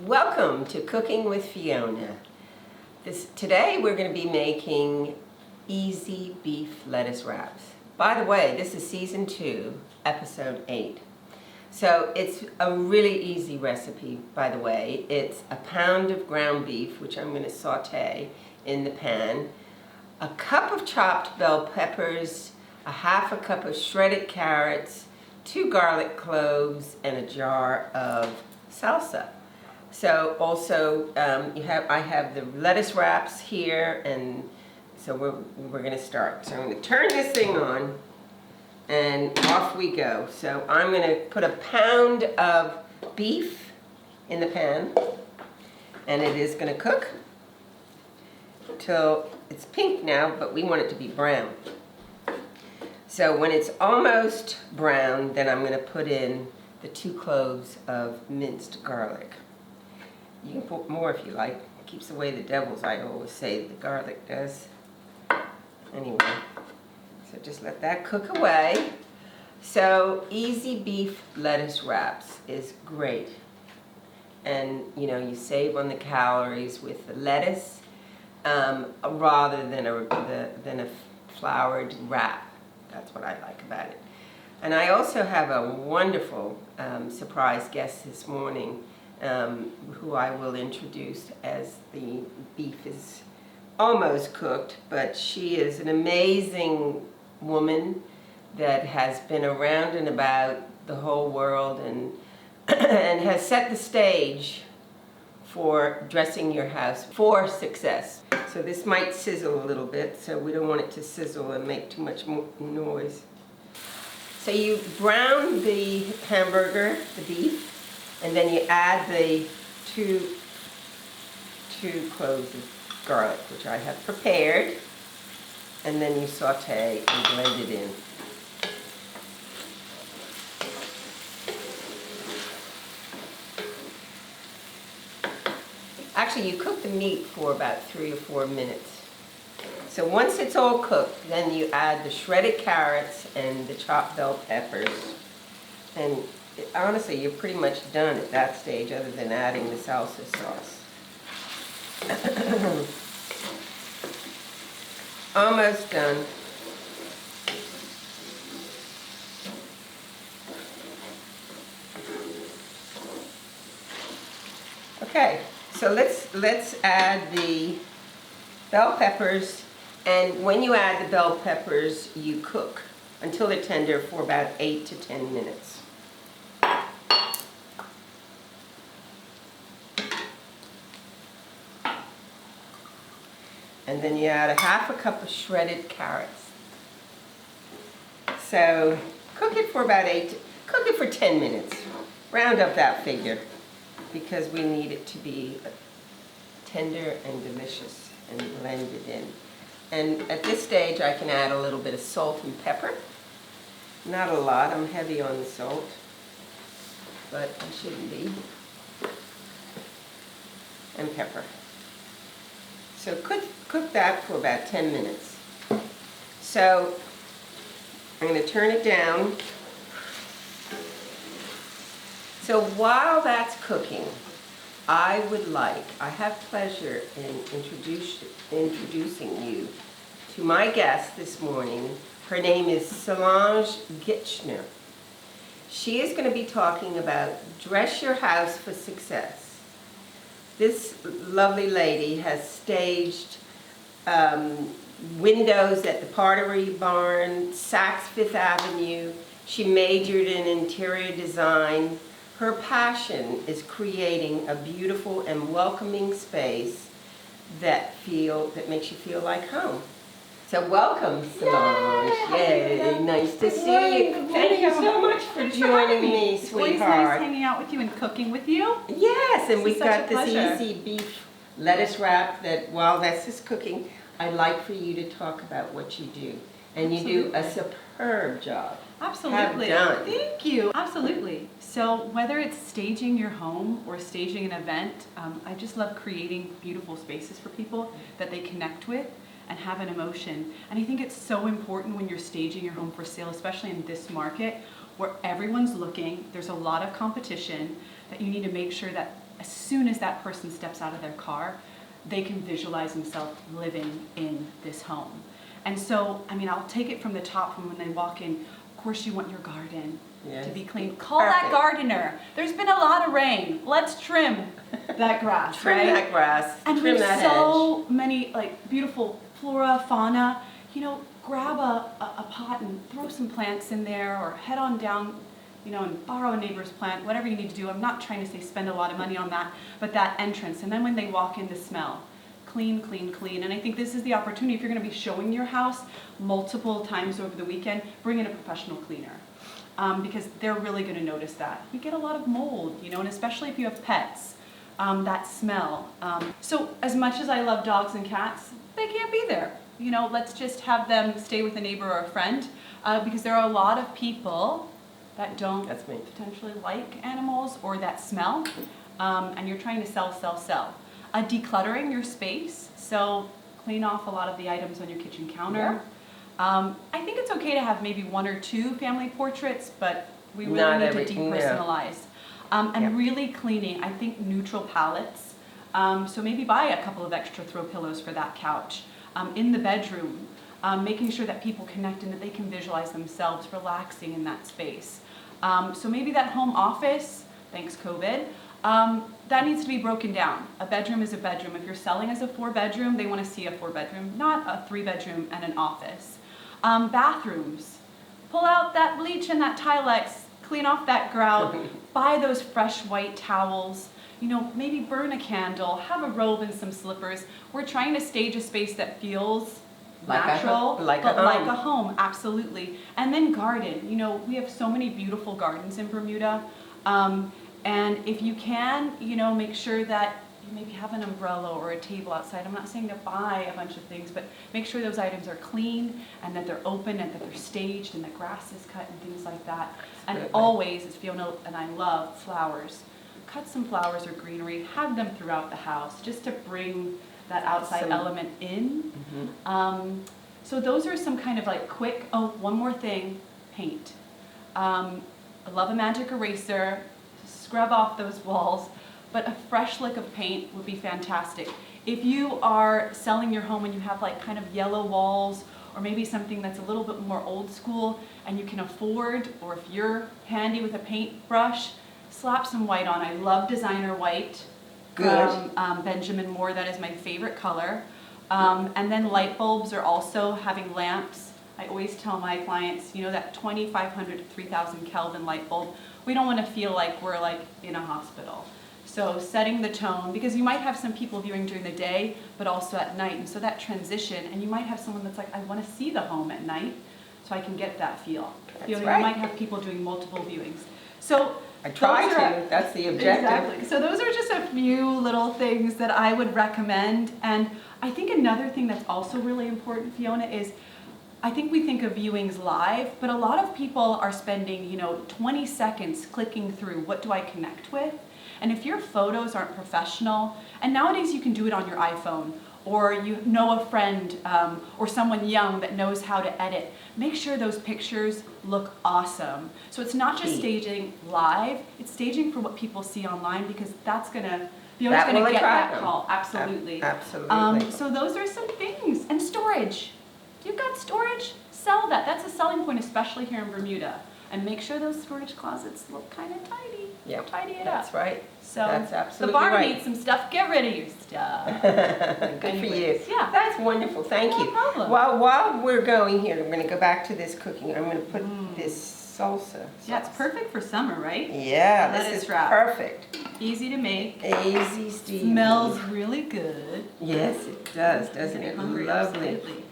Welcome to Cooking with Fiona. Today we're going to be making easy beef lettuce wraps. By the way, this is season 2, episode 8. So it's a really easy recipe, by the way. It's a pound of ground beef, which I'm going to saute in the pan, a cup of chopped bell peppers, a half a cup of shredded carrots, 2 garlic cloves, and a jar of salsa. So also I have the lettuce wraps here, and so we're going to start. So I'm going to turn this thing on and off we go. So I'm going to put a pound of beef in the pan, and it is going to cook till it's pink now, but we want it to be brown. So when it's almost brown, then I'm going to put in the 2 cloves of minced garlic. You can put more if you like. It keeps away the devils, I always say the garlic does. Anyway, so just let that cook away. So easy beef lettuce wraps is great. And you save on the calories with the lettuce rather than a floured wrap. That's what I like about it. And I also have a wonderful surprise guest this morning who I will introduce as the beef is almost cooked, but she is an amazing woman that has been around and about the whole world and and has set the stage for dressing your house for success. So this might sizzle a little bit, so we don't want it to sizzle and make too much noise. So you brown the hamburger, the beef, and then you add the two cloves of garlic, which I have prepared, and then you saute and blend it in. Actually, you cook the meat for about 3 or 4 minutes. So once it's all cooked, then you add the shredded carrots and the chopped bell peppers. And honestly, you're pretty much done at that stage other than adding the salsa sauce. Almost done. Okay, so let's add the bell peppers, and when you add the bell peppers, you cook until they're tender for about 8 to 10 minutes. And then you add a half a cup of shredded carrots. So cook it for about 10 minutes. Round up that figure, because we need it to be tender and delicious and blended in. And at this stage I can add a little bit of salt and pepper. Not a lot, I'm heavy on the salt, but I shouldn't be. And pepper. So cook that for about 10 minutes. So I'm going to turn it down. So while that's cooking, I have pleasure in introducing you to my guest this morning. Her name is Solange Gitchner. She is going to be talking about Dress Your House for Success. This lovely lady has staged windows at the Pottery Barn, Saks Fifth Avenue. She majored in interior design. Her passion is creating a beautiful and welcoming space that makes you feel like home. So welcome, Solange. Yay, nice to see you. Thank you so much for joining me, sweetheart. Always nice hanging out with you and cooking with you. Yes, and we've got this pleasure. easy beef lettuce wrap that while this is cooking, I'd like for you to talk about what you do. And you do a superb job. Absolutely. Have done. Thank you. Absolutely. So whether it's staging your home or staging an event, I just love creating beautiful spaces for people that they connect with and have an emotion. And I think it's so important when you're staging your home for sale, especially in this market where everyone's looking, there's a lot of competition, that you need to make sure that as soon as that person steps out of their car, they can visualize themselves living in this home. And so, I mean, I'll take it from the top from when they walk in. Of course, you want your garden to be clean. Call that gardener. There's been a lot of rain. Let's trim that grass, Trim that grass, and trim we that have so many like beautiful flora, fauna. You know, grab a pot and throw some plants in there, or head on down, you know, and borrow a neighbor's plant, whatever you need to do. I'm not trying to say spend a lot of money on that, but that entrance. And then when they walk in, the smell. Clean, clean, clean. And I think this is the opportunity, if you're going to be showing your house multiple times over the weekend, bring in a professional cleaner. Because they're really going to notice that. We get a lot of mold, you know, and especially if you have pets, that smell. So as much as I love dogs and cats, they can't be there. You know, let's just have them stay with a neighbor or a friend, because there are a lot of people that don't potentially like animals or that smell, and you're trying to sell. Decluttering your space, so clean off a lot of the items on your kitchen counter. I think it's okay to have maybe 1 or 2 family portraits, but we really need to depersonalize. And really cleaning, I think neutral palettes. So maybe buy a couple of extra throw pillows for that couch. In the bedroom, making sure that people connect and that they can visualize themselves relaxing in that space. So maybe that home office, thanks COVID, that needs to be broken down. A bedroom is a bedroom. If you're selling as a 4-bedroom, they want to see a 4-bedroom, not a 3-bedroom and an office. Bathrooms. Pull out that bleach and that Tilex, clean off that grout, buy those fresh white towels, you know, maybe burn a candle, have a robe and some slippers. We're trying to stage a space that feels natural, like a home, absolutely. And then garden. You know, we have so many beautiful gardens in Bermuda. And if you can, you know, make sure that you maybe have an umbrella or a table outside. I'm not saying to buy a bunch of things, but make sure those items are clean and that they're open and that they're staged and the grass is cut and things like that. And always, as Fiona and I love, flowers. Cut some flowers or greenery, have them throughout the house just to bring that outside element in. So those are some kind of like quick, one more thing, paint. I love a magic eraser. Scrub off those walls, but a fresh lick of paint would be fantastic. If you are selling your home and you have like kind of yellow walls, or maybe something that's a little bit more old school and you can afford, or if you're handy with a paintbrush, slap some white on. I love designer white. Good. Benjamin Moore, that is my favorite color. And then light bulbs are also having lamps. I always tell my clients, you know, that 2,500 to 3,000 Kelvin light bulb, we don't want to feel like we're like in a hospital. So setting the tone, because you might have some people viewing during the day, but also at night. And so that transition, and you might have someone that's like, I want to see the home at night, so I can get that feel. You might have people doing multiple viewings. So I try to, that's the objective. Exactly. So those are just a few little things that I would recommend. And I think another thing that's also really important, Fiona, is I think we think of viewings live, but a lot of people are spending, you know, 20 seconds clicking through, what do I connect with? And if your photos aren't professional, and nowadays you can do it on your iPhone, or you know a friend or someone young that knows how to edit, make sure those pictures look awesome. So it's not just staging live, it's staging for what people see online, because that's gonna, Fiona's gonna get that call. Absolutely. Absolutely. So those are some things. And storage. You've got storage, sell that. That's a selling point, especially here in Bermuda. And make sure those storage closets look kind of tidy. Yep, Tidy it up. that's right. So that's absolutely the barn right. needs some stuff. Get rid of your stuff. Good for you. Yeah. That's wonderful. Thank you. No problem. While we're going here, we're going to go back to this cooking. I'm going to put this salsa sauce. Yeah, it's perfect for summer, right? Yeah, this is perfect. Easy to make. Easy, Steve. Smells really good. Yes, it does, doesn't it? Hungry, Lovely. absolutely.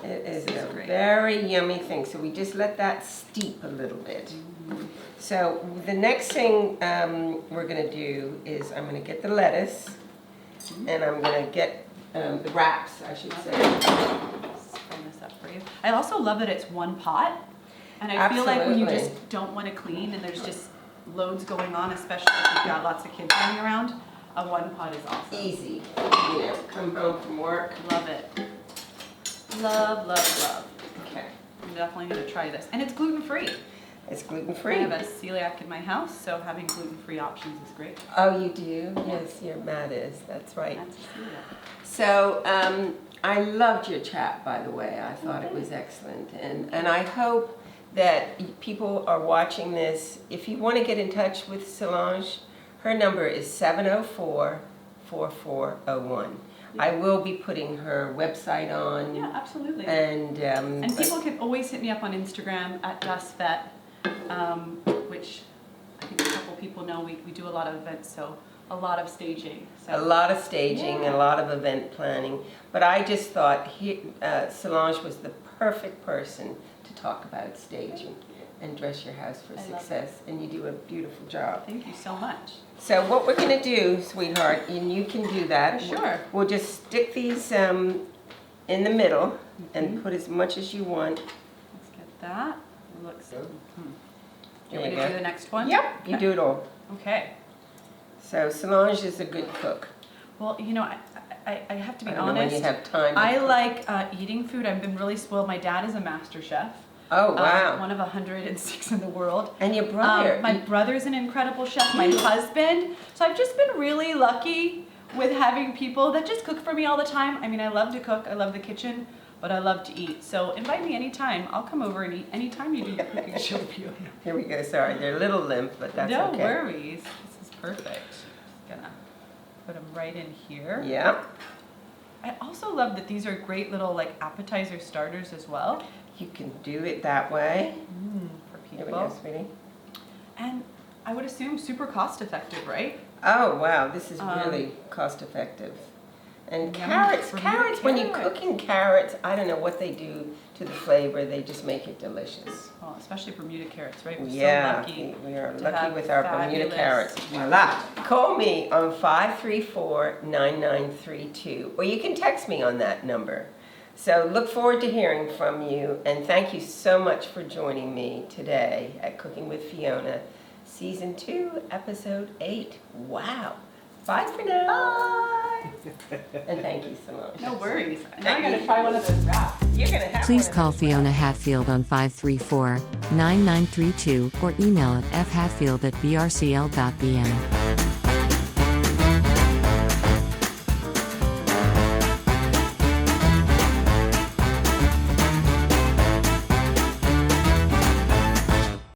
It is a very yummy thing. So we just let that steep a little bit. So the next thing we're going to do is I'm going to get the lettuce and I'm going to get the wraps, I should say. Just bring this up for you. I also love that it's one pot. And I feel like when you just don't want to clean and there's just loads going on, especially if you've got lots of kids running around, a one pot is awesome. Easy. You know, come home from work. Love it. Love, love, love. Okay. I'm definitely going to try this. And it's gluten-free. It's I gluten-free. have a celiac in my house, so having gluten-free options is great. Oh, you do? Yes, your Matt is. That's right. That's a celiac. So, I loved your chat, by the way. I thought it was excellent. And I hope that people are watching this. If you want to get in touch with Solange, her number is 704-4401. I will be putting her website on. Yeah, absolutely. And people can always hit me up on Instagram at DusVet, which I think a couple people know we do a lot of events, so a lot of staging. So. a lot of staging and a lot of event planning. But I just thought Solange was the perfect person to talk about staging and dress your house for success. And you do a beautiful job. Thank you so much. So what we're going to do, sweetheart, and you can do that. Sure. We'll just stick these in the middle and put as much as you want. Let's get that. It looks. Here You we want me go. to do the next one? Yep, Okay. you do it all. Okay. So Solange is a good cook. Well, you know, I have to be I don't know when honest. you have time. I like eating food. I've been really spoiled. My dad is a master chef. Oh, wow. One of 106 in the world. And your brother. My brother's an incredible chef. My husband. So I've just been really lucky with having people that just cook for me all the time. I mean, I love to cook. I love the kitchen, but I love to eat. So invite me anytime. I'll come over and eat anytime you do your cooking show, Fiona. Here we go. Sorry, they're a little limp, but that's No okay. worries. This is perfect. Just gonna put them right in here. Yeah. I also love that these are great little like appetizer starters as well. You can do it that way. For Here we people. go, sweetie. And I would assume super cost effective, right? Oh, wow. This is Um, really cost effective. And Yum, carrots, Bermuda when you're carrot. cooking carrots, I don't know what they do to the flavor. They just make it delicious. Well, especially Bermuda carrots, right? We're Yeah, so lucky. we are to lucky have with our Bermuda fabulous- carrots. Voila. Call me on 534-9932, or you can text me on that number. So look forward to hearing from you, and thank you so much for joining me today at Cooking with Fiona, Season 2, Episode 8. Wow. Bye for now. Bye. And thank you so much. No worries. Now I'm gonna try one of those wraps. You're going to have Please one of call those. Fiona Hatfield on 534-9932 or email at fhatfield@brcl.bn.